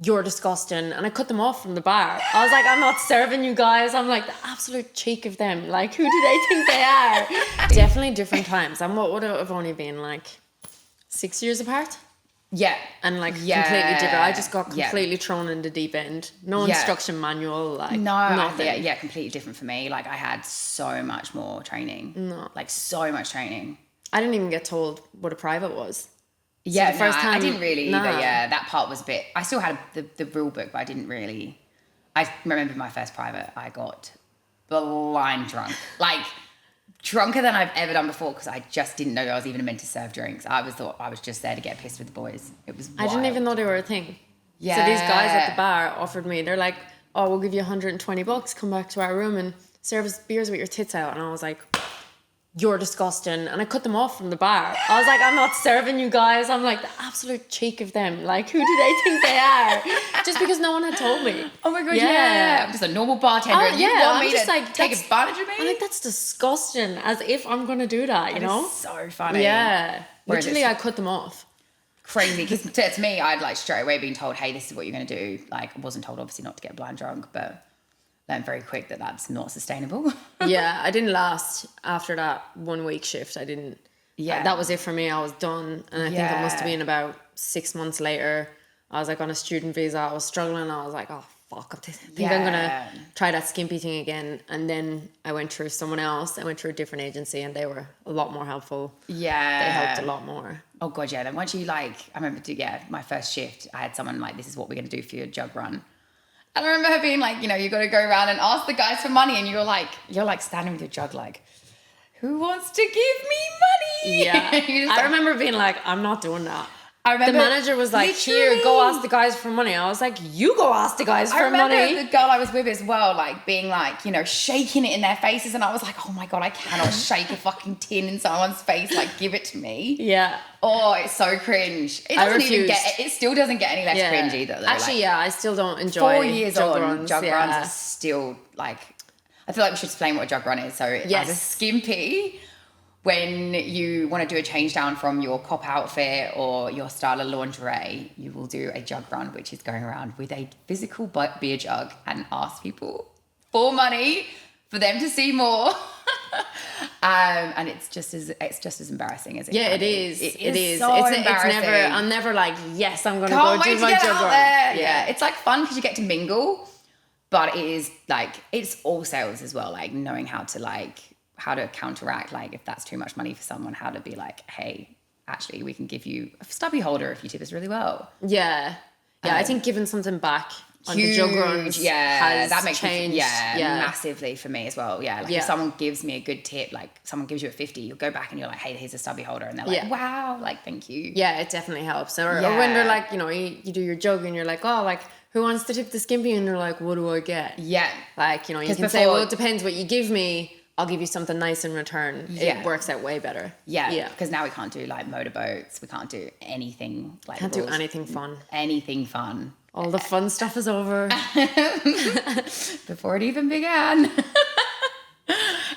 you're disgusting. And I cut them off from the bar. I was like, I'm not serving you guys. I'm like, the absolute cheek of them. Like, who do they think they are? Definitely different times. And what would it have only been, like 6 years apart? Yeah. And like completely different. I just got completely thrown in the deep end. No instruction manual, like nothing. Yeah, completely different for me. Like I had so much more training. Like so much training. I didn't even get told what a private was. Yeah, so the first time I didn't really either. Yeah, that part was a bit. I still had the rule book, but I didn't really. I remember my first private. I got blind drunk, like drunker than I've ever done before, because I just didn't know I was even meant to serve drinks. I thought I was just there to get pissed with the boys. It was wild. I didn't even know they were a thing. Yeah. So these guys at the bar offered me. They're like, "Oh, we'll give you $120. Come back to our room and serve us beers with your tits out." And I was like, you're disgusting. And I cut them off from the bar. I was like, I'm not serving you guys. I'm like, the absolute cheek of them. Like, who do they think they are? Just because no one had told me. Oh my God, yeah. I'm just a normal bartender. And you want me to like, take advantage of me? I'm like, that's disgusting. As if I'm going to do that, you know? So funny. Yeah. Literally, I cut them off. Crazy. Because to me, I'd like straight away been told, hey, this is what you're going to do. Like, I wasn't told, obviously, not to get blind drunk, but learned very quick that that's not sustainable. Yeah, I didn't last after that 1 week shift. I didn't. Yeah. That was it for me. I was done. And I think it must have been about 6 months later. I was like on a student visa. I was struggling. I was like, oh, fuck. I think I'm going to try that Skimpy thing again. And then I went through someone else. I went through a different agency and they were a lot more helpful. Yeah. They helped a lot more. Oh, God, yeah. Then once you like, I remember, my first shift, I had someone like, this is what we're going to do for your jug run. And I remember her being like, you know, you got to go around and ask the guys for money. And you're like standing with your jug like, who wants to give me money? Yeah. I remember being like, I'm not doing that. I remember the manager was like, here, go ask the guys for money. I was like, you go ask the guys for money. I remember the girl I was with as well, like being like, you know, shaking it in their faces. And I was like, oh my God, I cannot shake a fucking tin in someone's face. Like, give it to me. Yeah. Oh, it's so cringe. It still doesn't get any less cringe either. Though. Actually, I still don't enjoy 4 years jug on, runs. Jug runs are still like, I feel like we should explain what a jug run is. So as a skimpy, when you want to do a change down from your cop outfit or your style of lingerie, you will do a jug run, which is going around with a physical beer jug and ask people for money for them to see more. And it's just as embarrassing as it can it is. It is. So embarrassing. It's never. I'm never like, yes, I'm going to go do my jug run. Yeah, it's like fun because you get to mingle, but it is like it's all sales as well. Like knowing how to counteract, like if that's too much money for someone, how to be like, hey, actually, we can give you a stubby holder if you tip us really well. Yeah, I think giving something back. On the jug runs, that makes changed. Massively for me as well. Yeah, like if someone gives me a good tip, like someone gives you a 50, you'll go back and you're like, hey, here's a stubby holder, and they're like, wow, like thank you. Yeah, it definitely helps. Or when they're like, you know, you do your jug and you're like, oh, like who wants to tip the Skimpy, and they're like, what do I get? Yeah, like you know, you can say, well, it depends what you give me. I'll give you something nice in return. It works out way better. Yeah. Because now we can't do like motorboats. We can't do anything like can't do anything fun. Anything fun. All the fun stuff is over. Before it even began.